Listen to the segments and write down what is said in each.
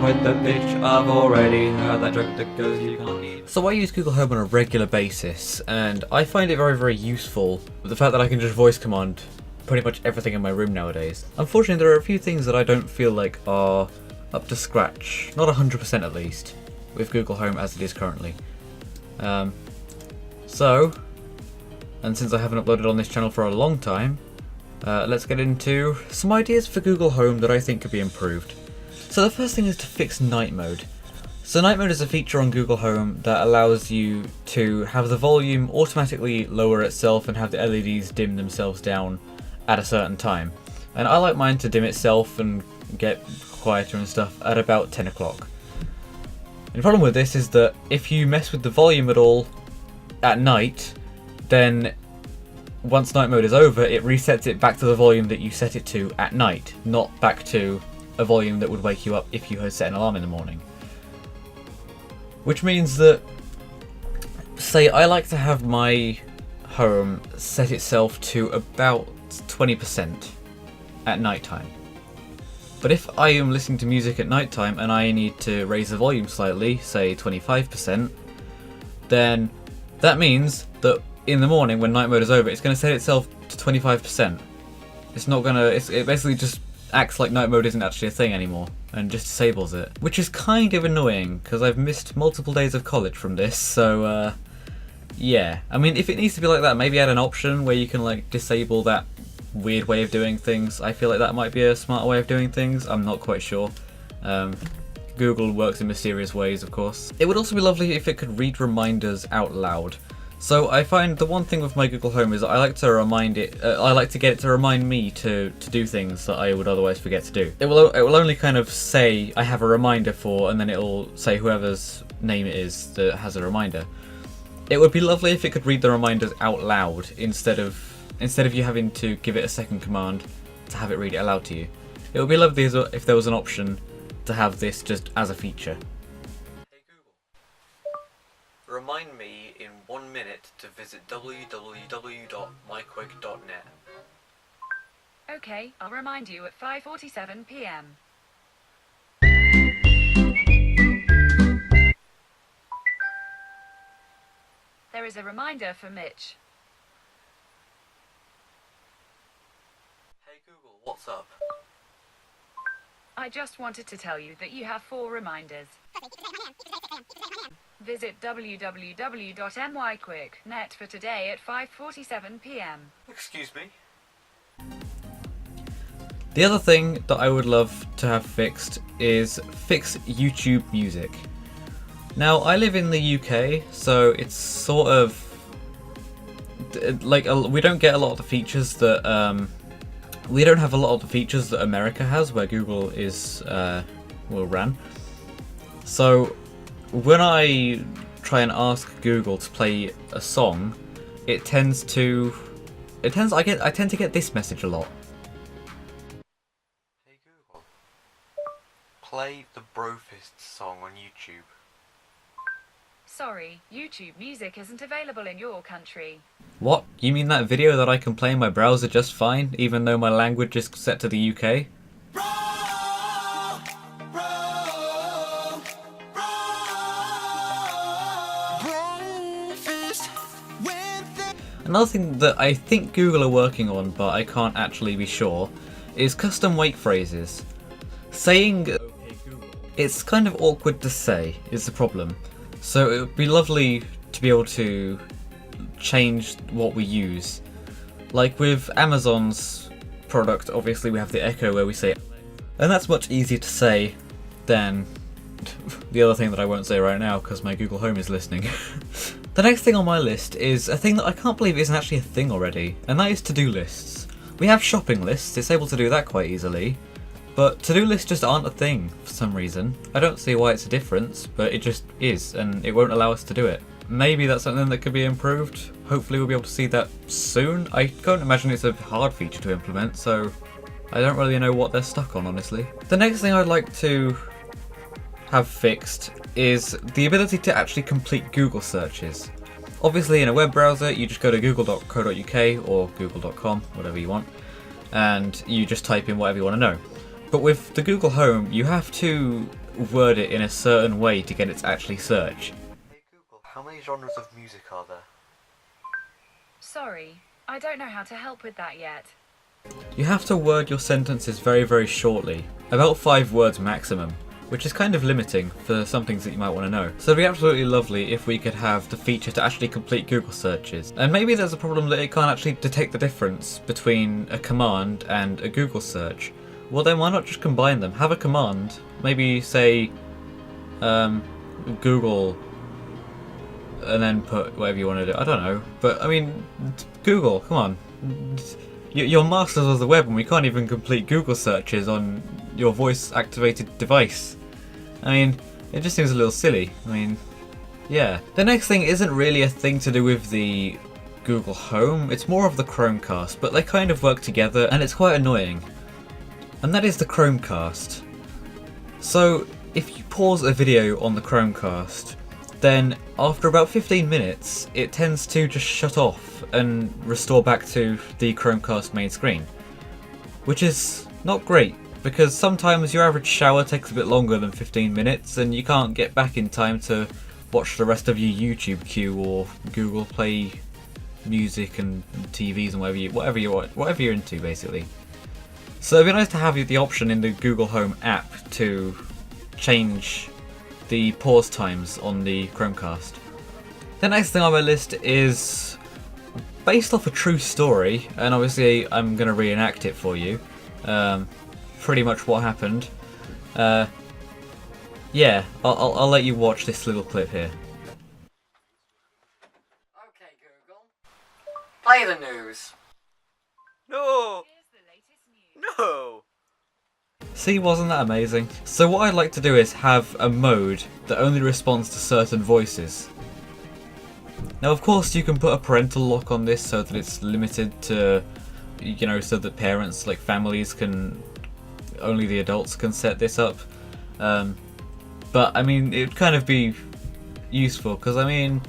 with the bitch. I've already heard that joke that goes you can't eat. So I use Google Home on a regular basis, and I find it very, very useful. The fact that I can just voice command pretty much everything in my room nowadays. Unfortunately, there are a few things that I don't feel like are up to scratch. Not 100% at least, with Google Home as it is currently. And since I haven't uploaded on this channel for a long time, let's get into some ideas for Google Home that I think could be improved. So the first thing is to fix night mode. So night mode is a feature on Google Home that allows you to have the volume automatically lower itself and have the LEDs dim themselves down at a certain time. And I like mine to dim itself and get quieter and stuff at about 10 o'clock. The problem with this is that if you mess with the volume at all at night, then once night mode is over, it resets it back to the volume that you set it to at night, not back to a volume that would wake you up if you had set an alarm in the morning. Which means that, say I like to have my home set itself to about 20% at night time. But if I am listening to music at night time and I need to raise the volume slightly, say 25%, then that means that in the morning when night mode is over, it's going to set itself to 25%. It's not going to, it basically just acts like night mode isn't actually a thing anymore and just disables it. Which is kind of annoying because I've missed multiple days of college from this, so yeah. I mean, if it needs to be like that, maybe add an option where you can like disable that weird way of doing things. I feel like that might be a smarter way of doing things. I'm not quite sure. Google works in mysterious ways, of course. It would also be lovely if it could read reminders out loud. So I find the one thing with my Google Home is I like to remind it. I like to get it to remind me to do things that I would otherwise forget to do. It will only kind of say I have a reminder for, and then it'll say whoever's name it is that has a reminder. It would be lovely if it could read the reminders out loud instead of you having to give it a second command to have it read it aloud to you. It would be lovely if there was an option to have this just as a feature. Hey Google, remind me in 1 minute to visit www.myquick.net. Okay, I'll remind you at 5:47 p.m. There is a reminder for Mitch. Hey Google, what's up? I just wanted to tell you that you have 4 reminders. Visit www.myquick.net for today at 5:47 p.m. Excuse me? The other thing that I would love to have fixed is fix YouTube Music. Now, I live in the UK, so it's sort of like we don't get a lot of the features that we don't have a lot of the features that America has, where Google is ran. So when I try and ask Google to play a song, I tend to get this message a lot. Hey Google, play the Brofist song on YouTube. Sorry, YouTube Music isn't available in your country. What? You mean that video that I can play in my browser just fine, even though my language is set to the UK? Another thing that I think Google are working on, but I can't actually be sure, is custom wake phrases. Saying "Okay Google," it's kind of awkward to say, is the problem. So it would be lovely to be able to change what we use. Like with Amazon's product, obviously we have the Echo where we say, and that's much easier to say than the other thing that I won't say right now because my Google Home is listening. The next thing on my list is a thing that I can't believe isn't actually a thing already, and that is to-do lists. We have shopping lists, it's able to do that quite easily, but to-do lists just aren't a thing for some reason. I don't see why it's a difference, but it just is, and it won't allow us to do it. Maybe that's something that could be improved. Hopefully we'll be able to see that soon. I can't imagine it's a hard feature to implement, so I don't really know what they're stuck on, honestly. The next thing I'd like to have fixed is the ability to actually complete Google searches. Obviously in a web browser you just go to google.co.uk or google.com, whatever you want, and you just type in whatever you want to know. But with the Google Home you have to word it in a certain way to get it to actually search. Hey Google, how many genres of music are there? Sorry, I don't know how to help with that yet. You have to word your sentences very, very shortly, about 5 words maximum, which is kind of limiting for some things that you might want to know. So it'd be absolutely lovely if we could have the feature to actually complete Google searches. And maybe there's a problem that it can't actually detect the difference between a command and a Google search. Well then why not just combine them? Have a command, maybe say Google, and then put whatever you want to do. I don't know, but I mean, Google, come on. You're masters of the web and we can't even complete Google searches on your voice activated device. I mean, it just seems a little silly. I mean, yeah. The next thing isn't really a thing to do with the Google Home, it's more of the Chromecast, but they kind of work together and it's quite annoying. And that is the Chromecast. So, if you pause a video on the Chromecast, then after about 15 minutes, it tends to just shut off and restore back to the Chromecast main screen. Which is not great, because sometimes your average shower takes a bit longer than 15 minutes and you can't get back in time to watch the rest of your YouTube queue or Google Play Music and TVs and whatever you're into basically. So it'd be nice to have the option in the Google Home app to change the pause times on the Chromecast. The next thing on my list is based off a true story, and obviously I'm going to reenact it for you. Pretty much what happened. Yeah, I'll let you watch this little clip here. Okay, Google. Play the news. No! Here's the latest news. No! See, wasn't that amazing? So what I'd like to do is have a mode that only responds to certain voices. Now of course you can put a parental lock on this so that it's limited to, you know, so that parents, like families can, only the adults can set this up. But I mean, it'd kind of be useful because I mean,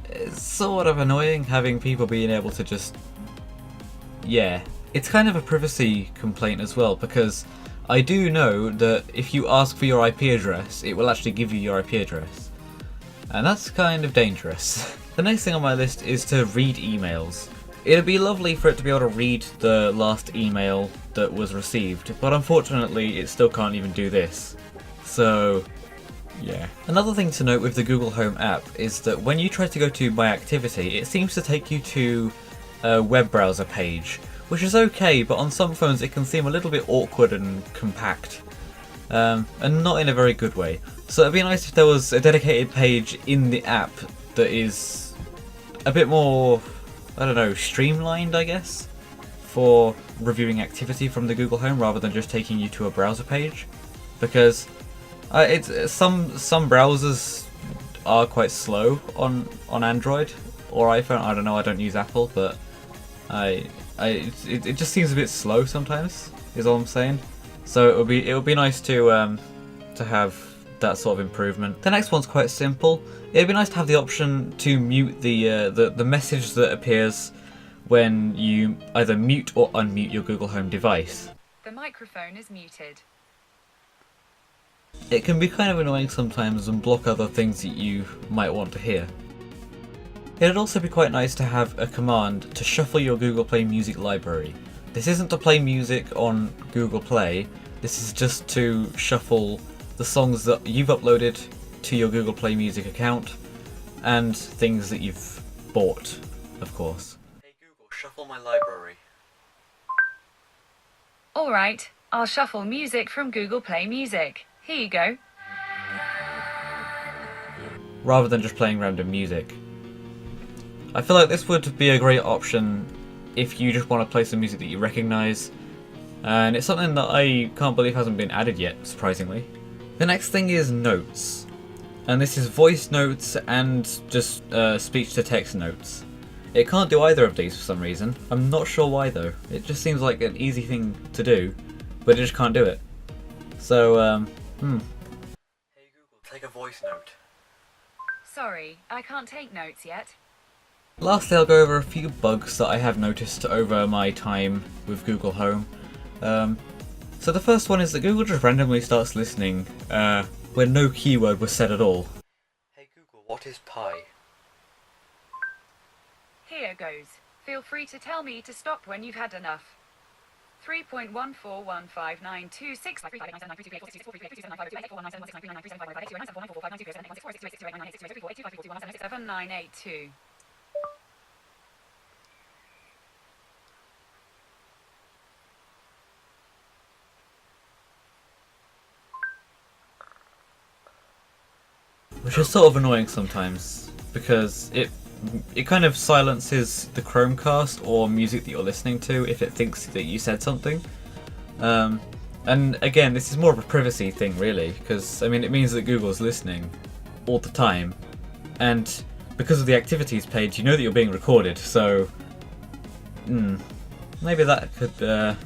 it's sort of annoying having people being able to just, yeah. It's kind of a privacy complaint as well because I do know that if you ask for your IP address, it will actually give you your IP address. And that's kind of dangerous. The next thing on my list is to read emails. It'd be lovely for it to be able to read the last email that was received, but unfortunately it still can't even do this. So, yeah. Another thing to note with the Google Home app is that when you try to go to My Activity, it seems to take you to a web browser page, which is okay, but on some phones it can seem a little bit awkward and compact, and not in a very good way. So it'd be nice if there was a dedicated page in the app that is a bit more, I don't know, streamlined, I guess, for reviewing activity from the Google Home rather than just taking you to a browser page, because it's some browsers are quite slow on Android or iPhone. I don't know, I don't use Apple, but it just seems a bit slow sometimes, is all I'm saying. So it would be nice to have that sort of improvement. The next one's quite simple. It'd be nice to have the option to mute the message that appears when you either mute or unmute your Google Home device. The microphone is muted. It can be kind of annoying sometimes and block other things that you might want to hear. It'd also be quite nice to have a command to shuffle your Google Play Music library. This isn't to play music on Google Play, this is just to shuffle the songs that you've uploaded to your Google Play Music account and things that you've bought, of course. Hey Google, shuffle my library. Alright, I'll shuffle music from Google Play Music. Here you go. Rather than just playing random music. I feel like this would be a great option if you just want to play some music that you recognise, and it's something that I can't believe hasn't been added yet, surprisingly. The next thing is notes, and this is voice notes and just speech to text notes. It can't do either of these for some reason. I'm not sure why though. It just seems like an easy thing to do, but it just can't do it. So, Hey Google, take a voice note. Sorry, I can't take notes yet. Lastly, I'll go over a few bugs that I have noticed over my time with Google Home. So the first one is that Google just randomly starts listening where no keyword was said at all. Hey Google, what is pi? Here goes. Feel free to tell me to stop when you've had enough. 3.141592693937497982 Which is sort of annoying sometimes, because it kind of silences the Chromecast or music that you're listening to if it thinks that you said something. And again, this is more of a privacy thing really, because I mean it means that Google's listening all the time, and because of the activities page you know that you're being recorded, so maybe that could have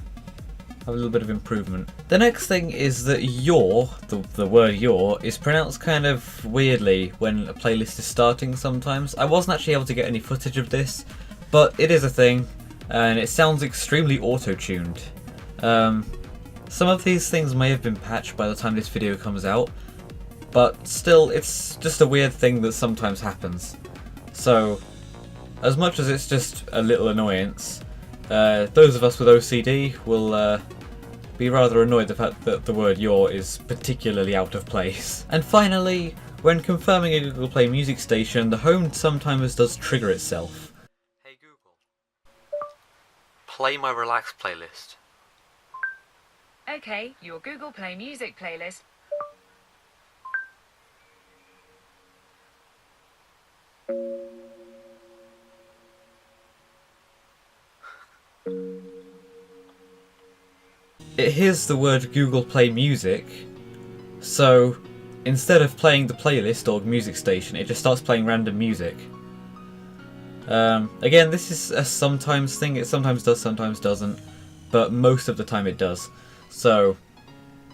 a little bit of improvement. The next thing is that your, the word your, is pronounced kind of weirdly when a playlist is starting sometimes. I wasn't actually able to get any footage of this, but it is a thing, and it sounds extremely auto-tuned. Some of these things may have been patched by the time this video comes out, but still, it's just a weird thing that sometimes happens. So, as much as it's just a little annoyance, those of us with OCD will be rather annoyed the fact that the word your is particularly out of place. And finally, when confirming a Google Play music station, the home sometimes does trigger itself. Hey Google, play my relax playlist. Okay, your Google Play Music playlist. It hears the word Google Play Music, so instead of playing the playlist or music station, it just starts playing random music. Again, this is a sometimes thing, it sometimes does, sometimes doesn't, but most of the time it does. So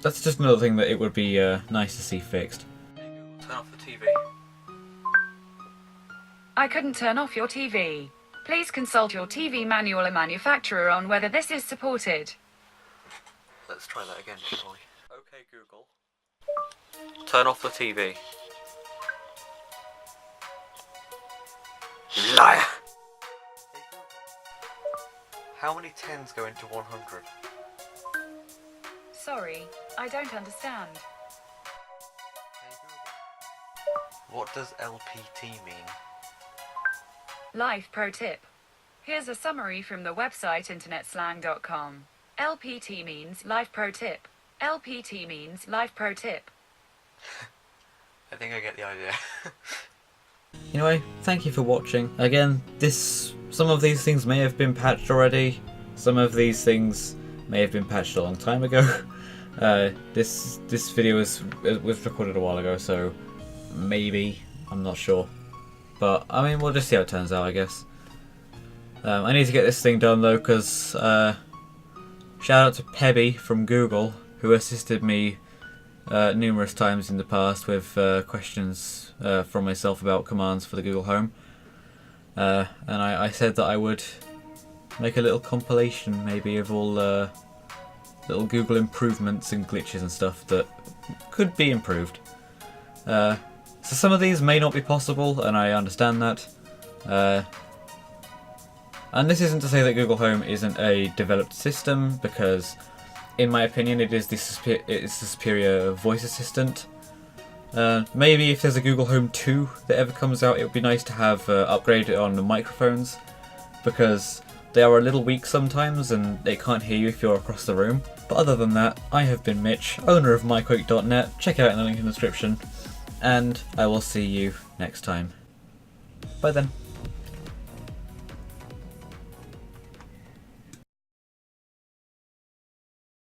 that's just another thing that it would be nice to see fixed. Hey Google, turn off the TV. I couldn't turn off your TV. Please consult your TV manual and manufacturer on whether this is supported. Let's try that again, shall we? Okay Google, turn off the TV. Liar! Hey Google, how many 10s go into 100? Sorry, I don't understand. Hey Google, what does LPT mean? Life pro tip. Here's a summary from the website internetslang.com. LPT means life pro tip. LPT means life pro tip. I think I get the idea. Anyway, thank you for watching. Again, some of these things may have been patched already, some of these things may have been patched a long time ago. This video was recorded a while ago, so maybe, I'm not sure. But, I mean, we'll just see how it turns out, I guess. I need to get this thing done though, because shout out to Pebby from Google, who assisted me numerous times in the past with questions from myself about commands for the Google Home. And I said that I would make a little compilation maybe of all little Google improvements and glitches and stuff that could be improved. So some of these may not be possible, and I understand that. And this isn't to say that Google Home isn't a developed system, because in my opinion it is the superior voice assistant. Maybe if there's a Google Home 2 that ever comes out, it would be nice to have upgraded on the microphones, because they are a little weak sometimes and they can't hear you if you're across the room. But other than that, I have been Mitch, owner of myquake.net. Check it out in the link in the description, and I will see you next time. Bye then.